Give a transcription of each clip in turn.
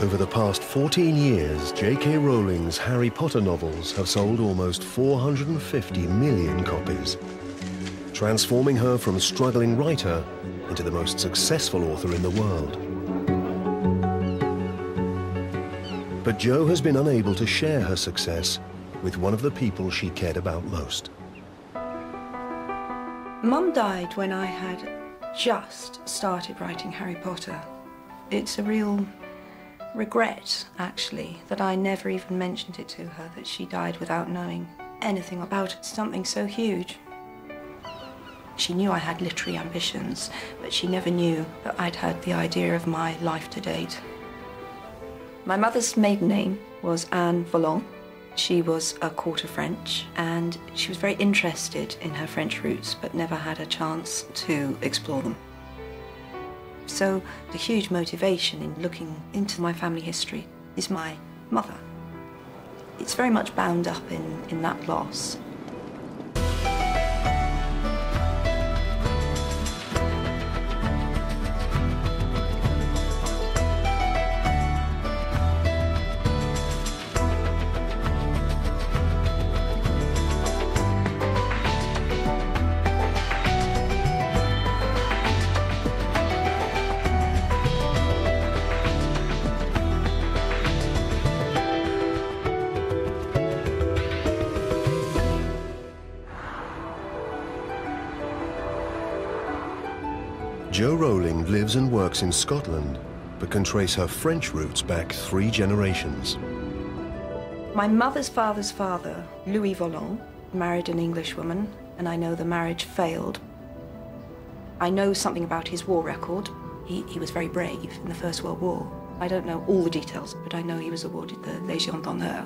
Over the past 14 years, J.K. Rowling's Harry Potter novels have sold almost 450 million copies, transforming her from a struggling writer into the most successful author in the world. But Jo has been unable to share her success with one of the people she cared about most. Mum died when I had just started writing Harry Potter. It's a real regret, actually, that I never even mentioned it to her, that she died without knowing anything about something so huge. She knew I had literary ambitions, but she never knew that I'd had the idea of my life to date. My mother's maiden name was Anne Volant. She was a quarter French, and she was very interested in her French roots, but never had a chance to explore them. So the huge motivation in looking into my family history is my mother. It's very much bound up in that loss. Jo Rowling lives and works in Scotland, but can trace her French roots back 3 generations. My mother's father's father, Louis Volant, married an English woman, and I know the marriage failed. I know something about his war record. He was very brave in the First World War. I don't know all the details, but I know he was awarded the Légion d'honneur.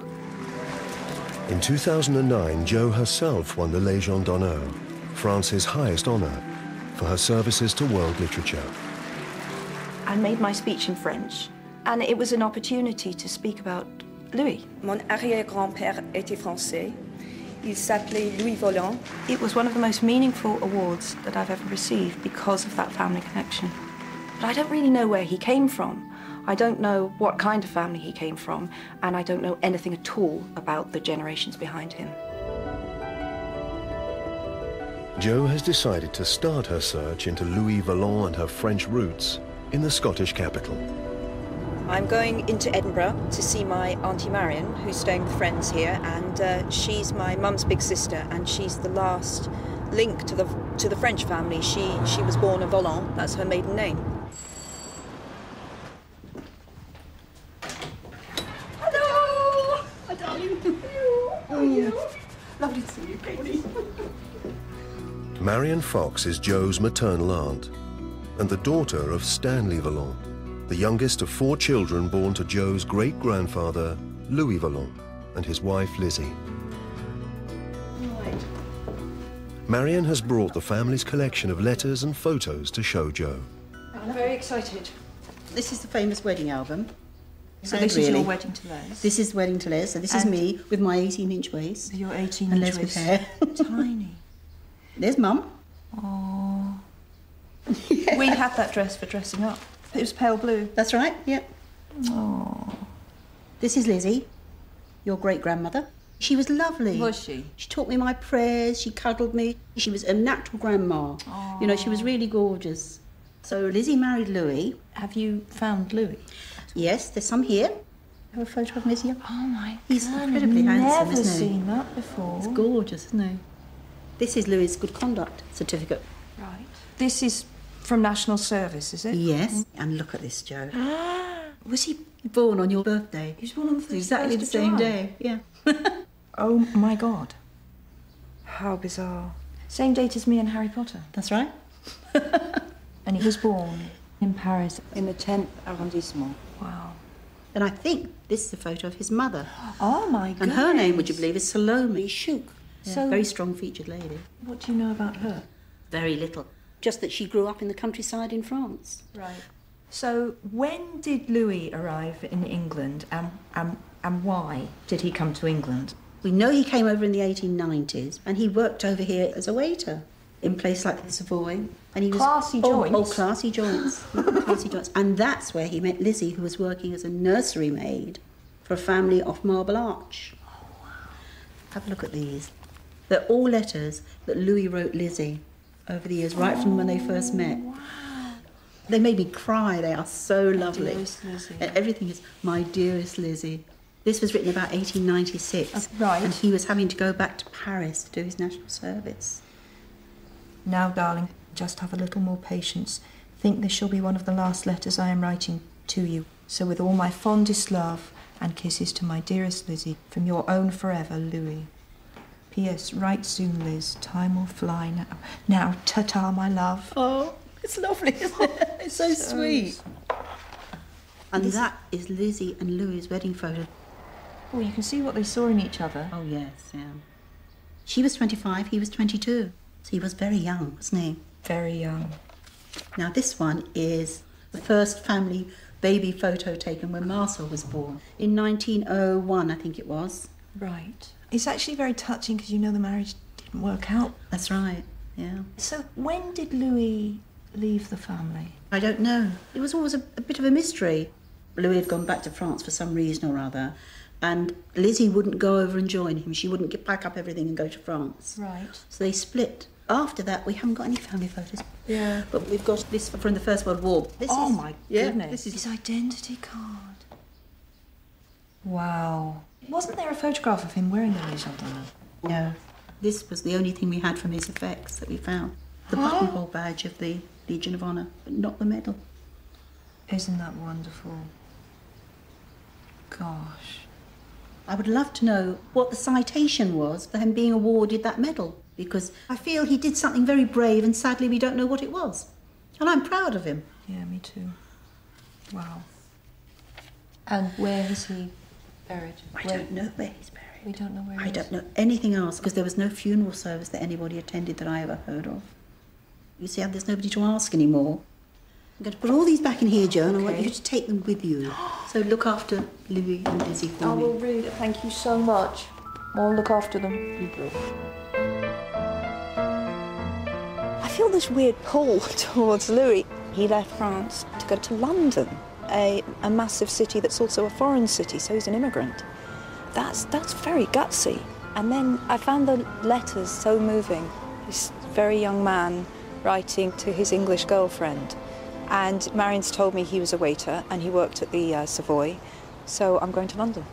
In 2009, Jo herself won the Légion d'honneur, France's highest honor, for her services to world literature. I made my speech in French, and it was an opportunity to speak about Louis. Mon arrière-grand-père était français. Il s'appelait Louis Volant. It was one of the most meaningful awards that I've ever received because of that family connection. But I don't really know where he came from. I don't know what kind of family he came from, and I don't know anything at all about the generations behind him. Jo has decided to start her search into Louis Volant and her French roots in the Scottish capital. I'm going into Edinburgh to see my Auntie Marion, who's staying with friends here, and she's my mum's big sister, and she's the last link to the French family. She was born a Volant, that's her maiden name. Hello! Hi, darling. How are you? Lovely to see you, Katie. Marion Fox is Jo's maternal aunt and the daughter of Stanley Volant, the youngest of 4 children born to Jo's great-grandfather, Louis Volant, and his wife, Lizzie. Right. Marion has brought the family's collection of letters and photos to show Jo. I'm very excited. This is the famous wedding album. So this is your wedding to Les? This is wedding to Les. So this is me with my 18-inch waist. Your 18-inch and Les with hair. Tiny. There's Mum. Oh. Yeah. We had that dress for dressing up. It was pale blue. That's right, yep. Oh. This is Lizzie, your great-grandmother. She was lovely. Was she? She taught me my prayers, she cuddled me. She was a natural grandma. Oh. You know, she was really gorgeous. So Lizzie married Louis. Have you found Louis? Yes, there's some here. Have a photo of him here. Oh my God. He's incredibly handsome, Never isn't he? seen that before. It's gorgeous, isn't he? This is Louis' good conduct certificate. Right. This is from National Service, is it? Yes. And look at this, Jo. Was he Born on your birthday. He was born on the 31st Exactly the of same July. day, yeah. Oh my God. How bizarre. Same date as me and Harry Potter. That's right. And he was born in Paris. In the 10th arrondissement. Wow. And I think this is a photo of his mother. Oh my God. And her name, would you believe, is Salome Chouk. Yeah, So- very strong-featured lady. What do you know about her? Very little. Just that she grew up in the countryside in France. Right. So when did Louis arrive in England, and why did he come to England? We know he came over in the 1890s, and he worked over here as a waiter. in place like the Savoy. And he was Classy joints. Oh, classy joints. Classy joints. And that's where he met Lizzie, who was working as a nursery maid for a family off Marble Arch. Oh, wow. Have a look at these. They're all letters that Louis wrote Lizzie over the years, right from when they first met. Wow. They made me cry. They are so lovely. Dearest Lizzie. And everything is, my dearest Lizzie. This was written about 1896. Right. And he was having to go back to Paris to do his national service. Now, darling, just have a little more patience. Think this shall be one of the last letters I am writing to you. So with all my fondest love and kisses to my dearest Lizzie, from your own forever, Louis. P.S. Write soon, Liz. Time will fly now. Now, ta-ta, my love. Oh, it's lovely, isn't it? It's so sweet. And that is Lizzie and Louis' wedding photo. Oh, you can see what they saw in each other. Oh, yes, yeah. She was 25, he was 22. So he was very young, wasn't he? Very young. Now, this one is the first family baby photo taken when Marcel was born. In 1901, I think it was. Right. It's actually very touching because you know the marriage didn't work out. That's right, yeah. So when did Louis leave the family? I don't know. It was always a bit of a mystery. Louis had gone back to France for some reason or other, and Lizzie wouldn't go over and join him. She wouldn't pack up everything and go to France. Right. So they split. After that, we haven't got any family photos. Yeah. But we've got this from the First World War. My goodness. This is his identity card. Wow. Wasn't there a photograph of him wearing the Legion d'Honneur? No. This was the only thing we had from his effects that we found. The buttonhole badge of the Legion of Honour, but not the medal. Isn't that wonderful? Gosh. I would love to know what the citation was for him being awarded that medal, because I feel he did something very brave and sadly we don't know what it was. And I'm proud of him. Yeah, me too. Wow. And where is he buried? I don't know where he's buried. We don't know where he I is? don't know anything else, because there was no funeral service that anybody attended that I ever heard of. You see, there's nobody to ask anymore. I'm going to put all these back in here, Joe, and I want you to take them with you. So look after Louis and Lizzie for me. I will read it. Thank you so much. I'll look after them. I feel this weird pull towards Louis. He left France to go to London, a massive city that's also a foreign city, so he's an immigrant. That's very gutsy. And then I found the letters so moving. This very young man writing to his English girlfriend. And Marion's told me he was a waiter and he worked at the Savoy, so I'm going to London.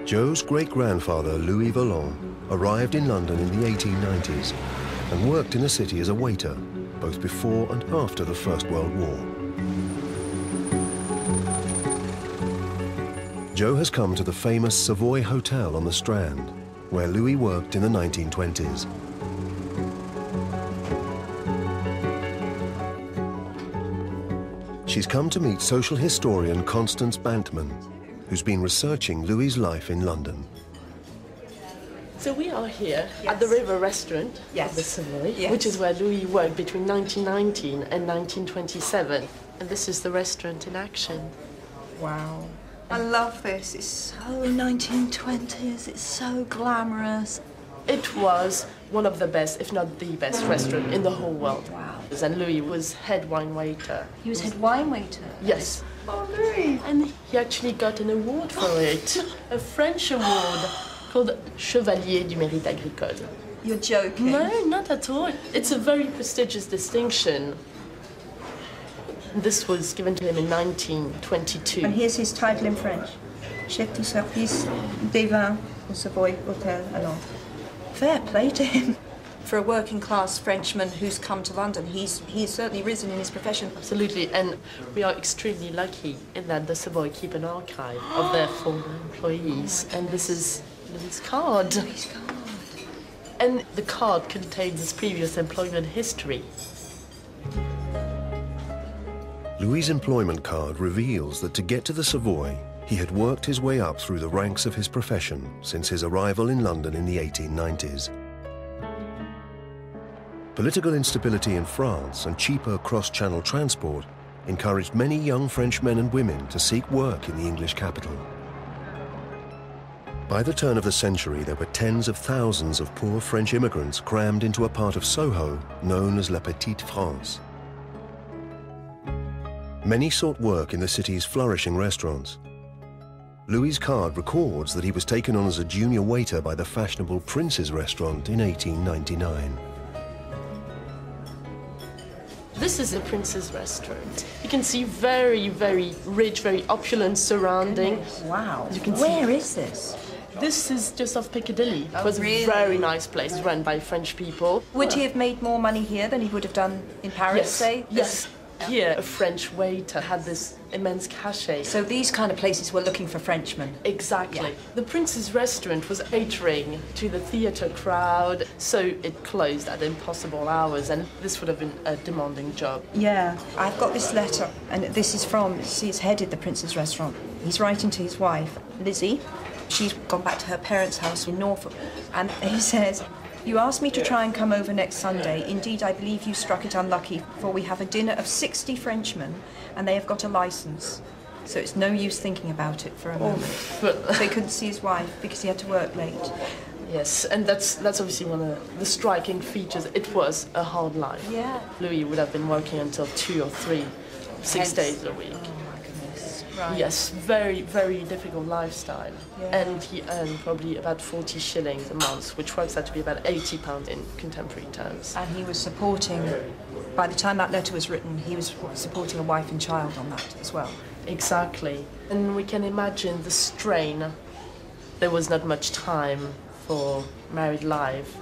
Joe's great-grandfather, Louis Vallon, arrived in London in the 1890s and worked in the city as a waiter, both before and after the First World War. Joe has come to the famous Savoy Hotel on the Strand, where Louis worked in the 1920s. She's come to meet social historian Constance Bantman, who's been researching Louis's life in London. So we are here at the River Restaurant of the Savoy, which is where Louis worked between 1919 and 1927. And this is the restaurant in action. Wow. I love this. It's so 1920s. It's so glamorous. It was one of the best, if not the best restaurant in the whole world. Wow. And Louis was head wine waiter. He was head wine waiter? Yes. Oh, Louis. And he actually got an award for it. A French award called Chevalier du Mérite Agricole. You're joking? No, not at all. It's a very prestigious distinction. This was given to him in 1922. And here's his title in French. Chef du service des vins au Savoy Hotel à Londres. Fair play to him. For a working-class Frenchman who's come to London, he's certainly risen in his profession. Absolutely, and we are extremely lucky in that the Savoy keep an archive of their former employees. And this is Louis' card. Louis' card. And the card contains his previous employment history. Louis' employment card reveals that to get to the Savoy, he had worked his way up through the ranks of his profession since his arrival in London in the 1890s. Political instability in France and cheaper cross-channel transport encouraged many young French men and women to seek work in the English capital. By the turn of the century, there were tens of thousands of poor French immigrants crammed into a part of Soho known as La Petite France. Many sought work in the city's flourishing restaurants. Louis's card records that he was taken on as a junior waiter by the fashionable Prince's restaurant in 1899. This is a Prince's restaurant. You can see very, very rich, very opulent surrounding. Wow. You can Where is this? This is just off Piccadilly. It was really? a very nice place run by French people. Would he have made more money here than he would have done in Paris, Yes, say? yes. Here, a French waiter had this immense cachet. So these kind of places were looking for Frenchmen. Exactly. Yeah. The Prince's restaurant was catering to the theatre crowd, so it closed at impossible hours, and this would have been a demanding job. Yeah, I've got this letter, and this is from, see, it's headed the Prince's restaurant. He's writing to his wife, Lizzie. She's gone back to her parents' house in Norfolk, and he says, "You asked me to try and come over next Sunday. Indeed, I believe you struck it unlucky, for we have a dinner of 60 Frenchmen, and they have got a licence. So it's no use thinking about it for a moment." So he couldn't see his wife because he had to work late. Yes, and that's obviously one of the striking features. It was a hard life. Yeah. Louis would have been working until 2 or 3, 6 days a week. Right. Yes, very, very difficult lifestyle. Yeah. And he earned probably about 40 shillings a month, which works out to be about £80 in contemporary terms. And he was supporting, by the time that letter was written, he was supporting a wife and child on that as well. Exactly. And we can imagine the strain. There was not much time for married life.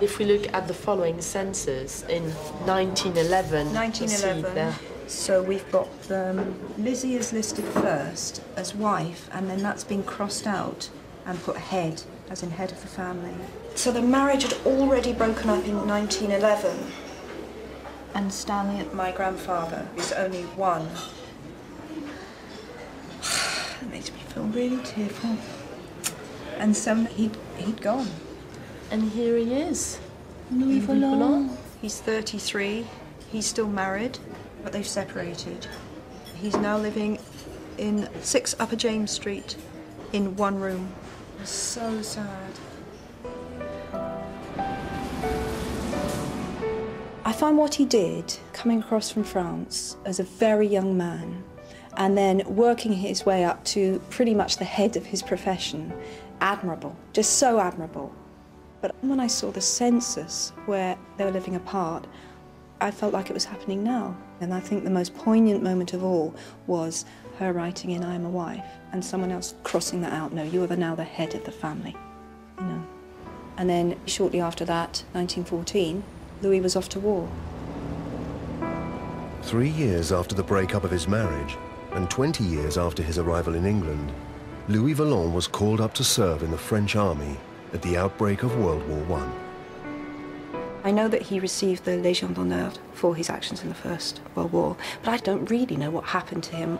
If we look at the following census, in 1911, you see there. So we've got Lizzie is listed first as wife, and then that's been crossed out and put head, as in head of the family. So the marriage had already broken up in 1911, and Stanley, my grandfather, is only one. It makes me feel really tearful. And so he'd gone. And here he is. Louis Volant. He's 33. He's still married, but they've separated. He's now living in 6 Upper James Street in one room. So sad. I find what he did, coming across from France as a very young man, and then working his way up to pretty much the head of his profession, admirable, just so admirable. But when I saw the census where they were living apart, I felt like it was happening now. And I think the most poignant moment of all was her writing in "I am a wife," and someone else crossing that out. No, you are now the head of the family, you know. And then shortly after that, 1914, Louis was off to war. 3 years after the breakup of his marriage, and 20 years after his arrival in England, Louis Volant was called up to serve in the French army at the outbreak of World War I. I know that he received the Légion d'honneur for his actions in the First World War, but I don't really know what happened to him.